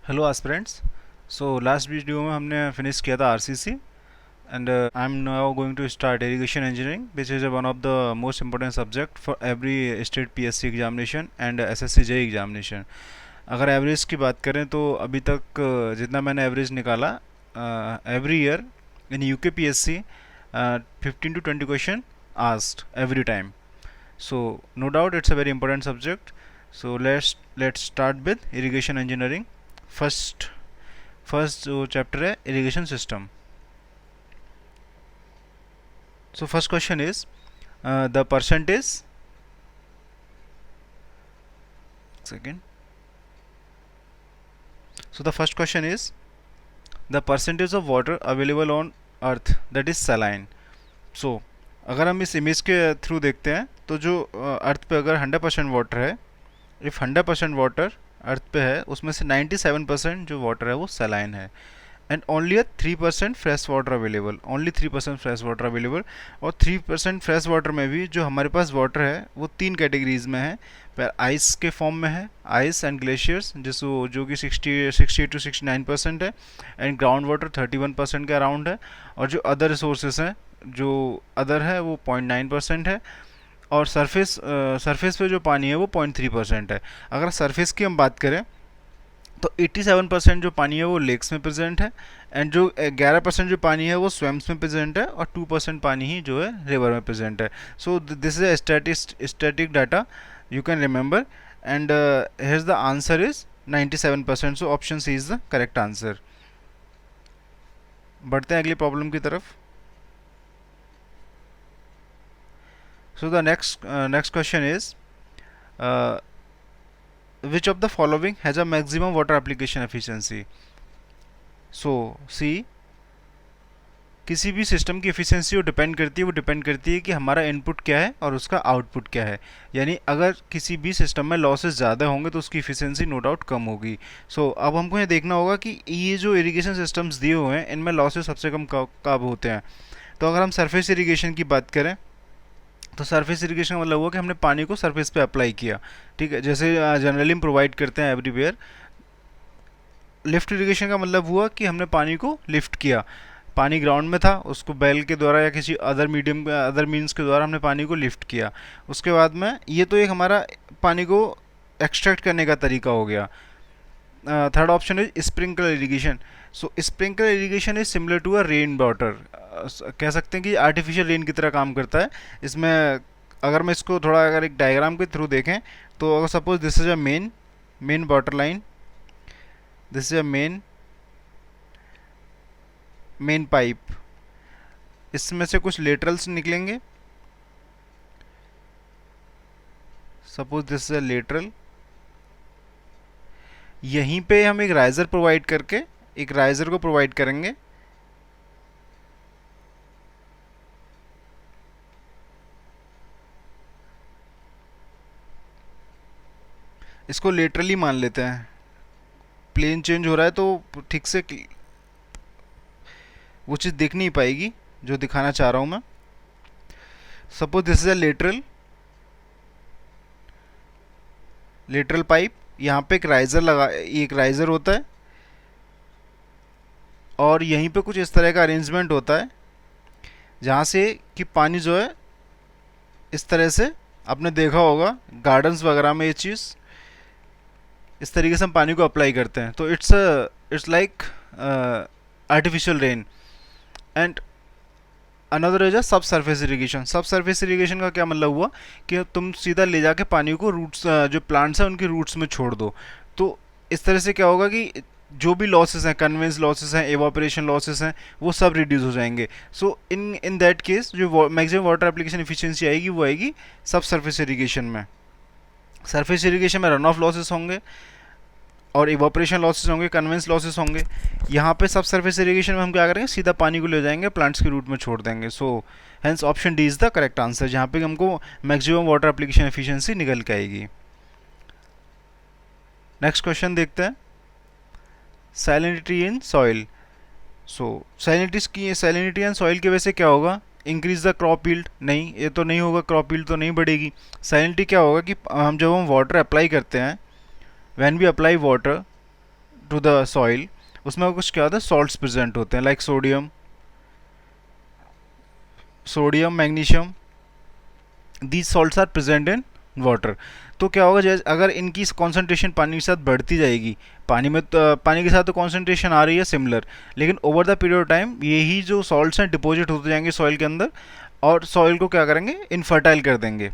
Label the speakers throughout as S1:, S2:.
S1: Hello aspirants. So last video में हमने finish किया था RCC and I am now going to start irrigation engineering which is one of the most important subject for every state PSC examination and SSC JE examination. अगर average की बात करें तो अभी तक जितना मैंने एवरेज निकाला every year in UK PSC 15 to 20 question asked every time. So no doubt it's a very important subject. So let's start with irrigation engineering. First first जो chapter है irrigation system. So first question is the percentage. Second. So the first question is the percentage of water available on earth that is saline. So अगर हम इस image के through देखते हैं तो जो अर्थ पे अगर 100% वाटर है, इफ़ 100% वाटर अर्थ पे है उसमें से 97% जो वाटर है वो सलाइन है and only 3% fresh water available, only 3% fresh water available. और 3% फ्रेश वाटर में भी जो हमारे पास वाटर है वो तीन कैटेगरीज में है. पर आइस के फॉर्म में है, आइस एंड ग्लेशियर्स जिसको जो कि 60 to 69% है एंड ग्राउंड वाटर 31% के अराउंड है. और जो अदर रिसोर्सेज हैं, जो अदर है वो 0.9% है. और सरफेस पे जो पानी है वो 0.3% है. अगर सरफेस की हम बात करें तो 87% जो पानी है वो लेक्स में प्रेजेंट है एंड जो 11% जो पानी है वो स्वेम्स में प्रेजेंट है और 2% पानी ही जो है रिवर में प्रेजेंट है. So this is static data you can remember and here the answer is 97%. So option C is the correct answer. बढ़ते हैं अगली प्रॉब्लम की तरफ. So the next question is which of the following has a maximum water application efficiency? So see, किसी भी system की efficiency वो depend करती है कि हमारा इनपुट क्या है और उसका आउटपुट क्या है. यानी अगर किसी भी सिस्टम में लॉसेस ज़्यादा होंगे तो उसकी एफिशिएंसी नो डाउट कम होगी. सो अब हमको ये देखना होगा कि ये जो इरिगेशन सिस्टम्स दिए हुए हैं इनमें लॉसेस सबसे कम कब होते हैं. तो अगर हम सरफेस इरिगेशन की बात करें तो सरफेस इरिगेशन का मतलब हुआ कि हमने पानी को सरफेस पे अप्लाई किया. ठीक है, जैसे जनरली हम प्रोवाइड करते हैं एवरीवेयर. लिफ्ट इरिगेशन का मतलब हुआ कि हमने पानी को लिफ्ट किया. पानी ग्राउंड में था, उसको बैल के द्वारा या किसी अदर मीन्स के द्वारा हमने पानी को लिफ्ट किया. उसके बाद में ये तो एक हमारा पानी को एक्सट्रैक्ट करने का तरीका हो गया. Third option is sprinkler irrigation. So sprinkler irrigation is similar to a rain water. कह सकते हैं कि आर्टिफिशियल रेन की तरह काम करता है. इसमें अगर मैं इसको थोड़ा अगर एक डायग्राम के थ्रू देखें तो अगर suppose this is a main water line, this is a main pipe, इसमें से कुछ लेटरल्स निकलेंगे. Suppose this is a lateral. यहीं पे हम एक राइजर को प्रोवाइड करेंगे. इसको लेटरली मान लेते हैं. प्लेन चेंज हो रहा है तो ठीक से वो चीज़ दिख नहीं पाएगी जो दिखाना चाह रहा हूँ मैं. Suppose this is a lateral pipe. यहाँ पे एक राइजर होता है और यहीं पे कुछ इस तरह का अरेंजमेंट होता है जहाँ से कि पानी जो है इस तरह से, आपने देखा होगा गार्डन्स वगैरह में ये चीज़ इस तरीके से हम पानी को अप्लाई करते हैं. तो it's like artificial rain. And another is सब सरफेस इरिगेशन. सब सरफेस इरिगेशन का क्या मतलब हुआ कि तुम सीधा ले जाके पानी को रूट्स, जो प्लांट्स हैं उनकी रूट्स में छोड़ दो. तो इस तरह से क्या होगा कि जो भी लॉसेस हैं, कन्वेंस लॉसेस हैं, एवापोरेशन लॉसेस हैं, वो सब रिड्यूस हो जाएंगे. सो इन दैट केस जो मैक्सिमम वाटर एप्लीकेशन एफिशिएंसी आएगी वो आएगी सब सरफेस इरिगेशन में. सरफेस इरिगेशन में रन ऑफ लॉसेस होंगे और इवापोरेशन लॉसेस होंगे, कन्वेंस लॉसेस होंगे. यहाँ पे सब सरफेस इरिगेशन में हम क्या करेंगे, सीधा पानी को ले जाएंगे, प्लांट्स की रूट में छोड़ देंगे. So hence option D is the correct answer, जहाँ पे हमको मैक्सिमम वाटर एप्लीकेशन एफिशिएंसी निकल के आएगी. नेक्स्ट क्वेश्चन देखते हैं. Salinity in soil. So salinity in soil की वजह से क्या होगा, इंक्रीज द क्रॉप यील्ड. नहीं, ये तो नहीं होगा, क्रॉप यील्ड तो नहीं बढ़ेगी. सैलिनिटी क्या होगा कि हम जब हम वाटर अप्लाई करते हैं, when we apply water to the soil, उसमें कुछ क्या होता है, सॉल्ट्स प्रेजेंट होते हैं, like sodium magnesium, these salts are present in water. तो क्या होगा, जैसे अगर इनकी कॉन्सेंट्रेशन पानी के साथ बढ़ती जाएगी, पानी में तो पानी के साथ तो कॉन्सेंट्रेशन आ रही है सिमिलर, लेकिन over the period of time यही जो सॉल्ट्स हैं डिपॉजिट होते जाएंगे सॉइल के अंदर और सॉइल को क्या करेंगे, इनफर्टाइल कर देंगे।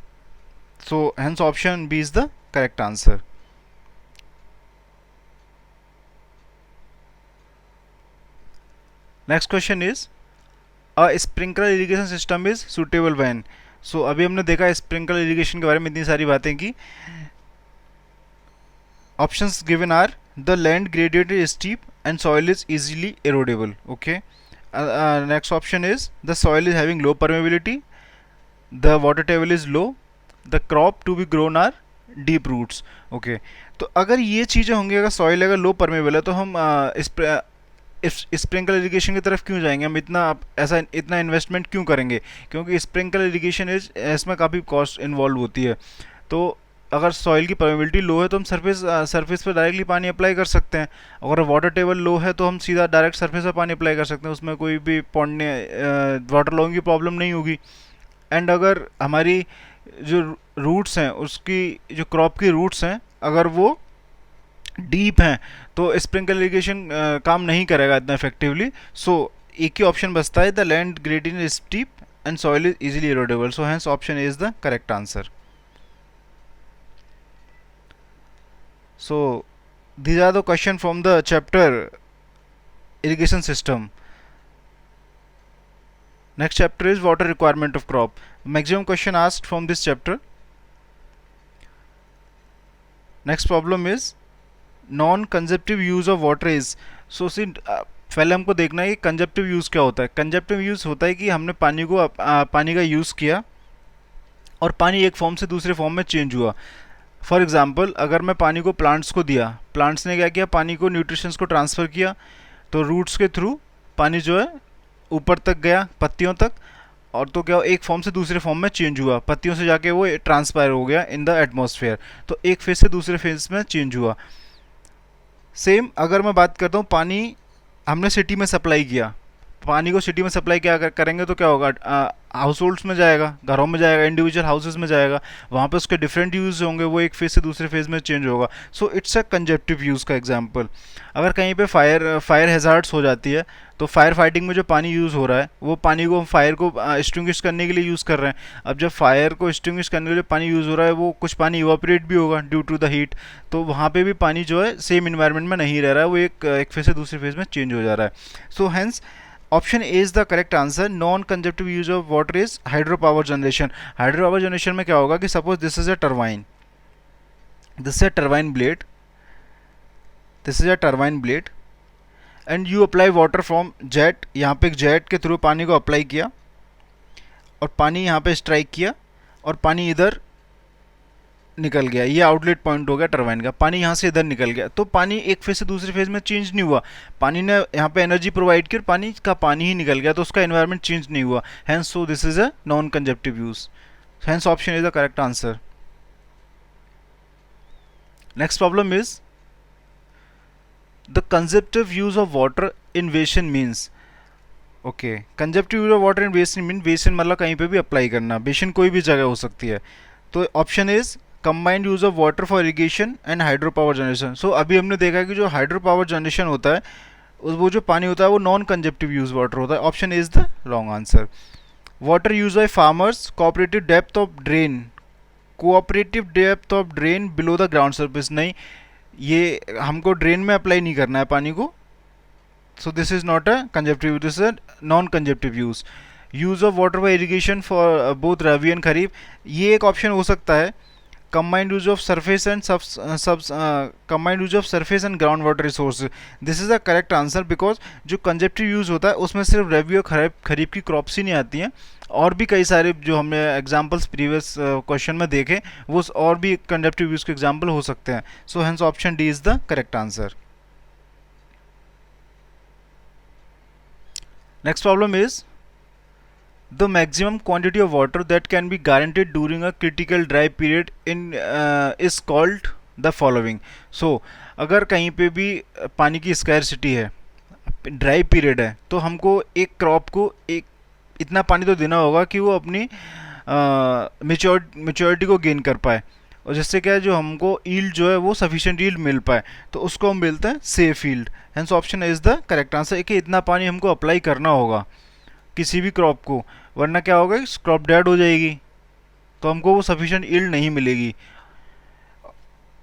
S1: So hence option B is the correct answer. Next question is a sprinkler irrigation system is suitable when. So अभी हमने देखा स्प्रिंकलर इरिगेशन के बारे में इतनी सारी बातें की। Options given are the land gradient is steep and soil is easily erodible. Okay, next option is the soil is having low permeability, the water table is low, the crop to be grown are deep roots. Okay, तो अगर ये चीज़ें होंगी, अगर soil अगर लो permeable है, तो हम स्प्रिंकल इरिगेशन की तरफ क्यों जाएंगे, हम इतना इन्वेस्टमेंट क्यों करेंगे, क्योंकि स्प्रिंकल इरिगेशन इसमें काफ़ी कॉस्ट इन्वॉल्व होती है। तो अगर सॉइल की परमेबिलिटी लो है तो हम सरफेस पर डायरेक्टली पानी अप्लाई कर सकते हैं। अगर वाटर टेबल लो है तो हम सीधा डायरेक्ट सरफेस पर पानी अप्लाई कर सकते हैं, उसमें कोई भी पॉन्ड वाटर लॉगिंग की प्रॉब्लम नहीं होगी। एंड अगर हमारी जो रूट्स हैं, उसकी जो क्रॉप की रूट्स हैं, अगर वो डीप हैं, तो स्प्रिंकल इरिगेशन काम नहीं करेगा इतना इफेक्टिवली। सो एक ही ऑप्शन बचता है, the land gradient is steep and soil is easily erodible. So hence option is the correct answer. So these are the question from the chapter irrigation system. Next chapter is water requirement of crop. Maximum question asked from this chapter. Next problem is non-consumptive use of water is. So see, पहले हमको देखना है कि कंजप्टिव use क्या होता है। कंजप्टिव use होता है कि हमने पानी का यूज़ किया और पानी एक फॉर्म से दूसरे फॉर्म में चेंज हुआ। फॉर एग्जाम्पल, अगर मैं पानी को प्लांट्स को दिया, प्लांट्स ने क्या किया, पानी को न्यूट्रिशंस को ट्रांसफ़र किया, तो रूट्स के थ्रू पानी जो है ऊपर तक गया, पत्तियों तक, और तो क्या एक फॉर्म से दूसरे फॉर्म में चेंज हुआ, पत्तियों से जाके वो ट्रांसपायर हो गया इन द एटमॉस्फेयर। तो एक फेज से दूसरे फेज में चेंज हुआ। सेम अगर मैं बात करता हूँ, पानी हमने सिटी में सप्लाई किया, पानी को सिटी में सप्लाई क्या करेंगे तो क्या होगा, हाउस होल्ड्स में जाएगा, घरों में जाएगा, इंडिविजुअल हाउसेस में जाएगा, वहाँ पे उसके डिफरेंट यूज़ होंगे, वो एक फेज से दूसरे फेज में चेंज होगा। सो इट्स अ कंजप्टिव यूज़ का एग्जांपल। अगर कहीं पे फायर हैजार्ड्स हो जाती है, तो फायर फाइटिंग में जो पानी यूज़ हो रहा है, वो पानी को हम फायर को एक्सटिंग्विश करने के लिए यूज़ कर रहे हैं। अब जब फायर को एक्सटिंग्विश करने के लिए पानी यूज़ हो रहा है, वो कुछ पानी इवापोरेट भी होगा ड्यू टू द हीट, तो वहाँ पे भी पानी जो है सेम इन्वायरमेंट में नहीं रह रहा है, वो एक फेज से दूसरे फेज में चेंज हो जा रहा है। So hence option A is the correct answer. Non consumptive use of water is hydro power generation. Hydro power generation में क्या होगा कि suppose this is a turbine, this is a turbine blade, this is a turbine blade, and you apply water from jet. यहाँ पे एक jet के through पानी को अप्लाई किया और पानी यहाँ पे स्ट्राइक किया और पानी इधर निकल गया, ये आउटलेट पॉइंट हो गया टरबाइन का, पानी यहाँ से इधर निकल गया। तो पानी एक फेज से दूसरे फेज में चेंज नहीं हुआ, पानी ने यहाँ पे एनर्जी प्रोवाइड की और पानी का पानी ही निकल गया, तो उसका एनवायरनमेंट चेंज नहीं हुआ। Hence so this is a non consumptive use. Hence option is the correct answer. Next problem is the consumptive use of water in basin means. Okay, consumptive use of water in basin mean, basin मतलब कहीं पे भी apply करना, basin कोई भी जगह हो सकती है। तो option is combined use of water for irrigation and hydro power generation. So अभी हमने देखा कि जो हाइड्रो पावर जनरेशन होता है, वो जो पानी होता है वो नॉन कंजप्टिव यूज वाटर होता है। Option is the wrong answer. Water use by farmers, cooperative depth of drain, cooperative depth of drain below the ground surface, नहीं, ये हमको ड्रेन में अप्लाई नहीं करना है पानी को। So this is not a consumptive, this is non consumptive use. Use of water by irrigation for both rabi and kharif, ये एक ऑप्शन हो सकता है। combined use of surface and combined use of surface and groundwater resources, this is the correct answer because जो कंजप्टिव use होता है उसमें सिर्फ रबी और खरीफ की क्रॉप्स ही नहीं आती हैं, और भी कई सारे जो हमने एग्जांपल्स प्रीवियस क्वेश्चन में देखे, वो और भी कंजप्टिव यूज़ के एग्जांपल हो सकते हैं। सो hence option D is the correct answer. Next problem is the maximum quantity of water that can be guaranteed during a critical dry period in is called the following. So अगर कहीं पे भी पानी की scarcity है, dry period है, तो हमको एक क्रॉप को एक इतना पानी तो देना होगा कि वो अपनी मेच्योरिटी को गेन कर पाए, और जिससे क्या है, जो हमको ईल्ड जो है वो सफिशिएंट ईल्ड मिल पाए, तो उसको हम बोलते हैं safe yield. Hence option is the correct answer, कि इतना पानी हमको अप्लाई करना होगा किसी भी क्रॉप को, वरना क्या होगा, क्रॉप डेड हो जाएगी, तो हमको वो सफिशिएंट ईल्ड नहीं मिलेगी।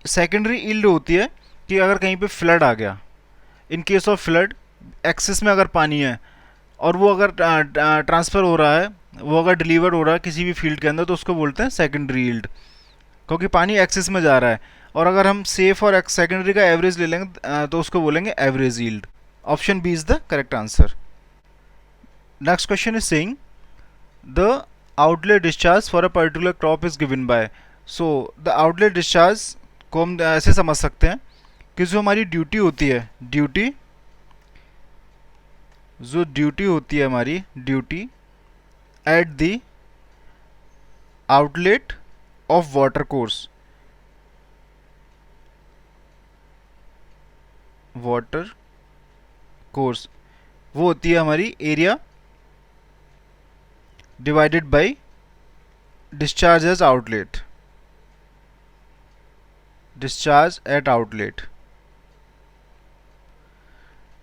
S1: सेकेंडरी ईल्ड होती है कि अगर कहीं पे फ्लड आ गया, in case of flood, excess में अगर पानी है और वो अगर ट्रांसफ़र हो रहा है, वो अगर डिलीवर हो रहा है किसी भी फील्ड के अंदर, तो उसको बोलते हैं सेकेंडरी ईल्ड, क्योंकि पानी एक्सेस में जा रहा है। और अगर हम सेफ और सेकेंडरी का एवरेज ले लेंगे तो उसको बोलेंगे average yield. Option B is the correct answer. Next question is saying the outlet discharge for a particular crop is given by. So the outlet discharge को हम ऐसे समझ सकते हैं कि जो हमारी ड्यूटी होती है, ड्यूटी होती है हमारी, duty at the outlet of water course, water course, वो होती है हमारी area divided by discharge as outlet, discharge at outlet.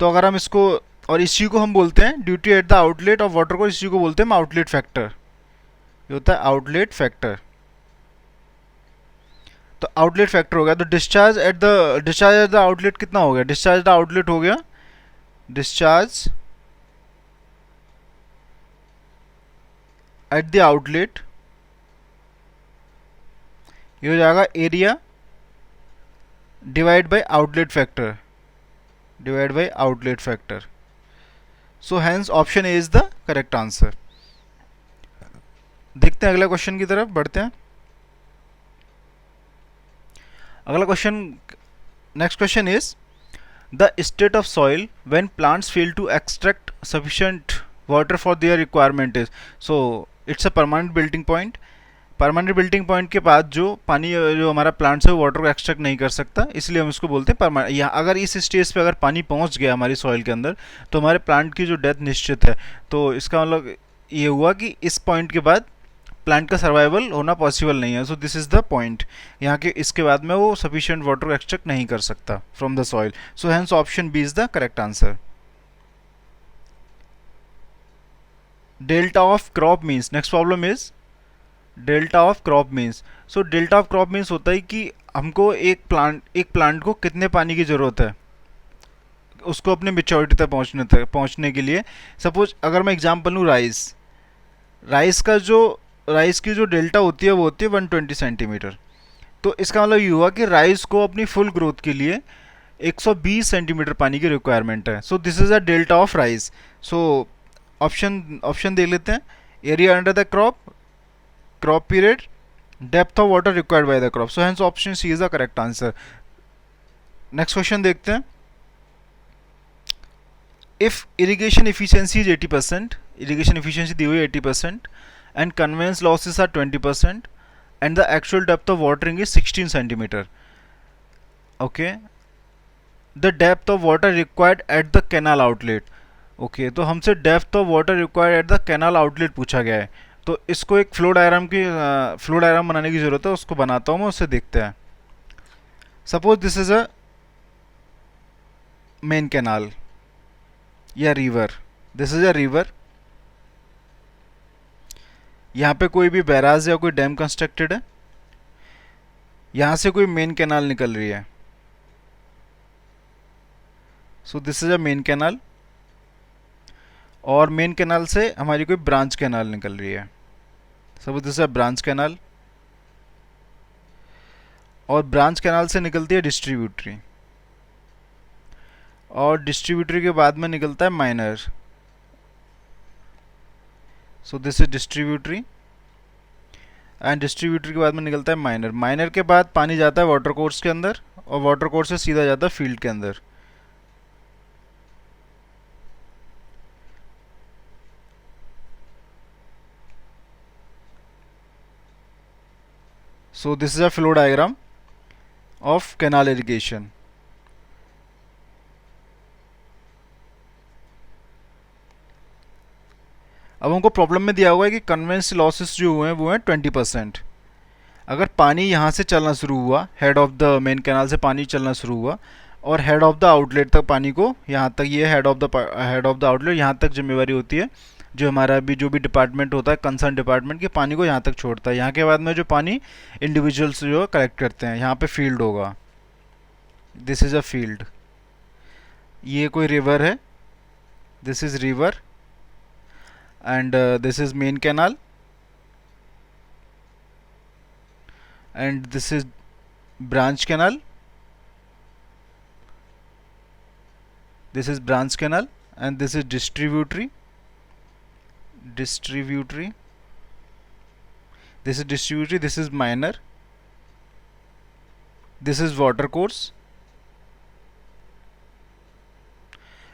S1: तो अगर हम इसको, और इसी को हम बोलते हैं duty at the outlet of water course, इसी को बोलते हैं आउटलेट फैक्टर, ये होता है आउटलेट फैक्टर। तो आउटलेट फैक्टर हो गया, तो डिस्चार्ज एट द आउटलेट कितना हो गया, डिस्चार्ज द आउटलेट हो गया, डिस्चार्ज एट द आउटलेट, ये हो जाएगा area divide by outlet factor, divide by outlet factor. So hence option A is the correct answer. देखते हैं अगला क्वेश्चन की तरफ बढ़ते हैं। अगला question, next question is the state of soil when plants fail to extract sufficient water for their requirement is. So it's a permanent wilting point. Permanent wilting point के बाद जो पानी, जो हमारा प्लांट्स है वो वाटर को एक्सट्रैक्ट नहीं कर सकता, इसलिए हम इसको बोलते हैं परमानेंट। या अगर इस स्टेज पे अगर पानी पहुंच गया हमारी सॉइल के अंदर, तो हमारे प्लांट की जो डेथ निश्चित है। तो इसका मतलब ये हुआ कि इस पॉइंट के बाद प्लांट का सर्वाइवल होना पॉसिबल नहीं है। So this is the point, यहाँ के इसके बाद में वो सफिशिएंट वाटर को एक्सट्रैक्ट नहीं कर सकता from the soil. So hence option B is the correct answer. Delta of crop means, next problem is delta of crop means. So delta of crop means होता है कि हमको एक प्लांट को कितने पानी की ज़रूरत है उसको अपने मेच्योरिटी तक पहुंचने के लिए। सपोज अगर मैं एग्जांपल लूँ, राइस की जो डेल्टा होती है वो होती है 120 सेंटीमीटर। तो इसका मतलब ये हुआ कि राइस को अपनी फुल ग्रोथ के लिए 120 सेंटीमीटर पानी की रिक्वायरमेंट है। So this is a delta of rice. So option देख लेते हैं, area under the crop, crop period, depth of water required by the crop. So hence option C is the correct answer. Next question देखते हैं। If irrigation efficiency is 80%, irrigation efficiency दी हुई है 80%, and conveyance losses are 20%, and the actual depth of watering is 16 centimeter. Okay, the depth of water required at the canal outlet. Okay, तो हमसे depth of water required at the canal outlet पूछा गया है। तो इसको एक flow diagram बनाने की जरूरत है, उसको बनाता हूँ मैं, उससे देखते हैं। Suppose this is a main canal या river, this is a river. यहाँ पे कोई भी बैराज या कोई डैम कंस्ट्रक्टेड है, यहाँ से कोई मेन कैनाल निकल रही है। So this is a main canal, और मेन कैनाल से हमारी कोई ब्रांच कैनाल निकल रही है। Suppose this is a branch canal, और ब्रांच कैनाल से निकलती है डिस्ट्रीब्यूटरी, और डिस्ट्रीब्यूटरी के बाद में निकलता है minor. So this is distributary, and distributor के बाद में निकलता है माइनर। माइनर के बाद पानी जाता है वाटर कोर्स के अंदर, और वाटर कोर्स से सीधा जाता है फील्ड के अंदर। सो this is a flow diagram, of canal irrigation. अब हमको प्रॉब्लम में दिया हुआ है कि कन्वेंस लॉसेस जो हुए हैं वो हैं 20%। अगर पानी यहाँ से चलना शुरू हुआ, head of the main canal से पानी चलना शुरू हुआ और हेड ऑफ द आउटलेट तक पानी को, यहाँ तक ये हेड ऑफ द आउटलेट, यहाँ तक जिम्मेवारी होती है जो हमारा भी जो भी डिपार्टमेंट होता है, कंसर्न डिपार्टमेंट के, पानी को यहाँ तक छोड़ता है। यहाँ के बाद में जो पानी इंडिविजुअल्स जो कलेक्ट करते हैं, यहाँ पे फील्ड होगा, दिस इज़ अ फील्ड। ये कोई रिवर है, this is river, and this is main canal, and this is branch canal, this is branch canal, and this is distributary, this is distributary, this is minor, this is water course,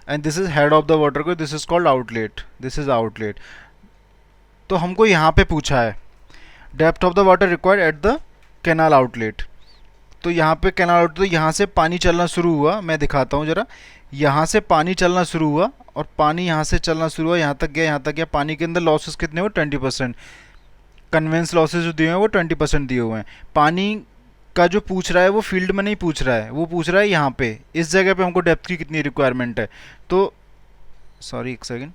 S1: and this is head of the water course, this is called outlet, this is outlet। तो हमको यहाँ पे पूछा है depth of the water required at the canal outlet. तो यहाँ पे canal outlet, तो यहाँ से पानी चलना शुरू हुआ, मैं दिखाता हूँ ज़रा। यहाँ से पानी चलना शुरू हुआ और पानी यहाँ से चलना शुरू हुआ, यहाँ तक गया, यहाँ तक गया। पानी के अंदर लॉसेस कितने हुए? 20%। कन्वेंस लॉसेस जो दिए हुए हैं वो 20% दिए हुए हैं। पानी का जो पूछ रहा है वो फील्ड में नहीं पूछ रहा है, वो पूछ रहा है यहाँ पे, इस जगह पे हमको डेप्थ की कितनी रिक्वायरमेंट है। तो सॉरी एक सेकेंड,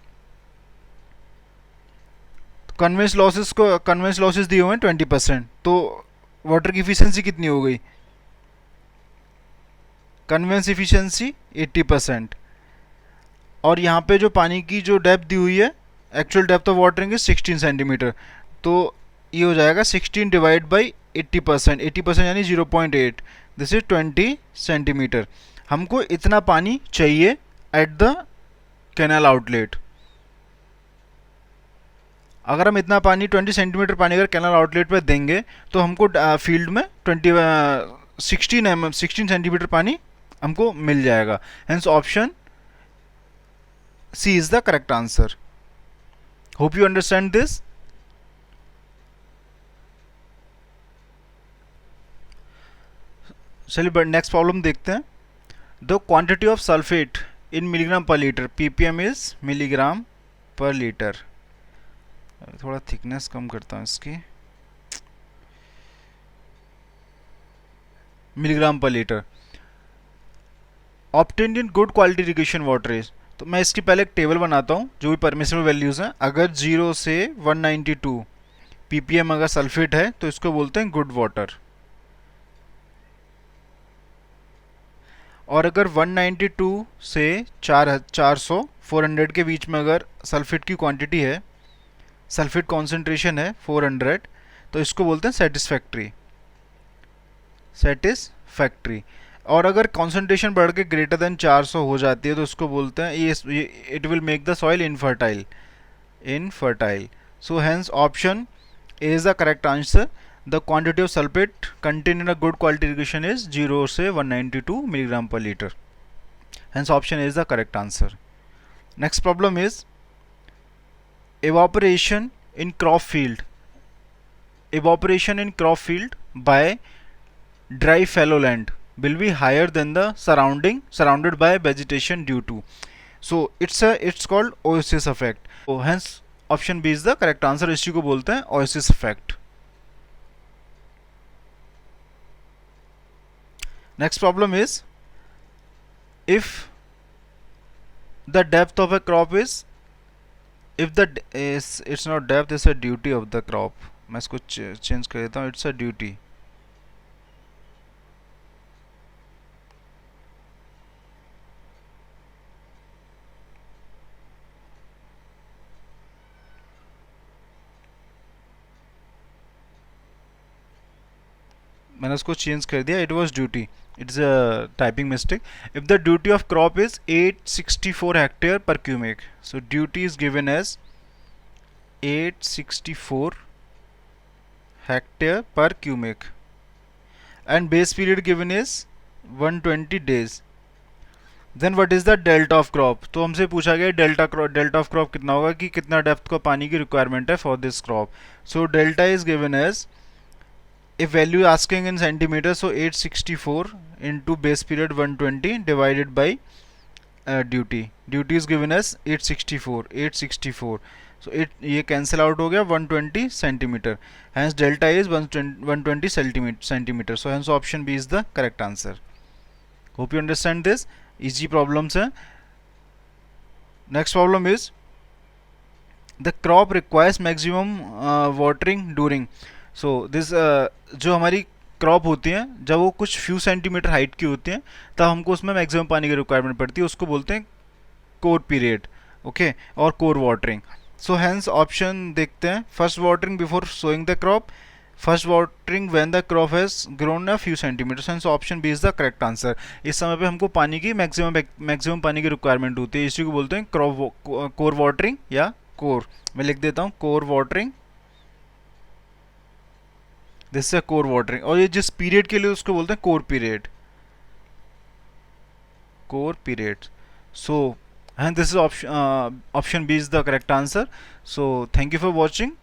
S1: कन्वेंस लॉसेस दिए हुए हैं 20%, तो वाटर की इफिशिएंसी कितनी हो गई? Conveyance efficiency 80%। और यहाँ पे जो पानी की जो डेप्थ दी हुई है, actual depth of watering is 16 centimetre, तो ये हो जाएगा 16 डिवाइड बाई 80%, 80% यानी 0.8, दिस इज 20 सेंटीमीटर। हमको इतना पानी चाहिए एट द कैनाल आउटलेट। अगर हम इतना पानी 20 सेंटीमीटर पानी अगर कैनाल आउटलेट पे देंगे तो हमको फील्ड में 16 सेंटीमीटर पानी हमको मिल जाएगा। Hence option C is the correct answer. Hope you understand this. चलिए नेक्स्ट प्रॉब्लम देखते हैं। The quantity of sulphate in milligram per litre, PPM is milligram per litre. थोड़ा थिकनेस कम करता हूँ इसकी, milligram per litre. Obtained in good quality irrigation water is, तो मैं इसकी पहले एक टेबल बनाता हूँ जो भी परमिसिबल वैल्यूज हैं। अगर 0 से 192 पीपीएम अगर सल्फेट है तो इसको बोलते हैं गुड वाटर, और अगर 192 से 400 400 के बीच में अगर सल्फेट की क्वांटिटी है, सल्फेट कॉन्सेंट्रेशन है 400, तो इसको बोलते हैं सेटिस्फैक्ट्री, सेटिस्फैक्ट्री। और अगर कॉन्सेंट्रेशन बढ़ के ग्रेटर देन 400 हो जाती है तो इसको बोलते हैं ये it will make the soil infertile, infertile. So hence option A is the correct answer. The quantity of sulphate contain in a good quality irrigation is 0 से 192 milligram per litre. Hence option A is the correct answer. Next problem is evaporation in crop field, evaporation in crop field by dry fallow land will be higher than the surrounded by vegetation due to, so it's called oasis effect, so hence option B is the correct answer। इसी को बोलते हैं oasis effect। next problem is if the depth of a crop is, if the is it's not depth, it's a duty of the crop। मैं इसको change कर देता हूँ, it's a duty। मैंने उसको चेंज कर दिया, it was duty, it's a typing mistake। if the duty of crop is 864 hectare per cubic, so duty is given as 864 hectare per cubic and base period given is 120 days, then what is the delta of crop। तो हमसे पूछा गया delta of crop कितना होगा, कि कितना depth का पानी की रिक्वायरमेंट है for this crop. So delta is given as if value asking in centimeters, so 864 into base period 120 divided by duty is given as 864 so it ये cancel out हो गया 120 centimeter, hence delta is 120 centimeter, so hence option B is the correct answer. Hope you understand this. Easy problems है. Next problem is the crop requires maximum watering during, so this जो हमारी crop होती हैं जब वो कुछ few centimetre height की होती हैं तब हमको उसमें मैक्सिमम पानी की रिक्वायरमेंट पड़ती है, उसको बोलते हैं कोर पीरियड, ओके, और kor watering. So hence option देखते हैं. First watering before sowing the crop, first watering when the crop has grown a few centimetre, hence option B is the correct answer. इस समय पे हमको पानी की मैक्सिमम पानी की रिक्वायरमेंट होती है, इसी को बोलते हैं क्रॉप कोर वाटरिंग या कोर. मैं लिख देता हूँ core watering, this is core watering. और ये जिस पीरियड के लिए उसको बोलते हैं kor period, core period. So and this is option B is the correct answer. So thank you for watching.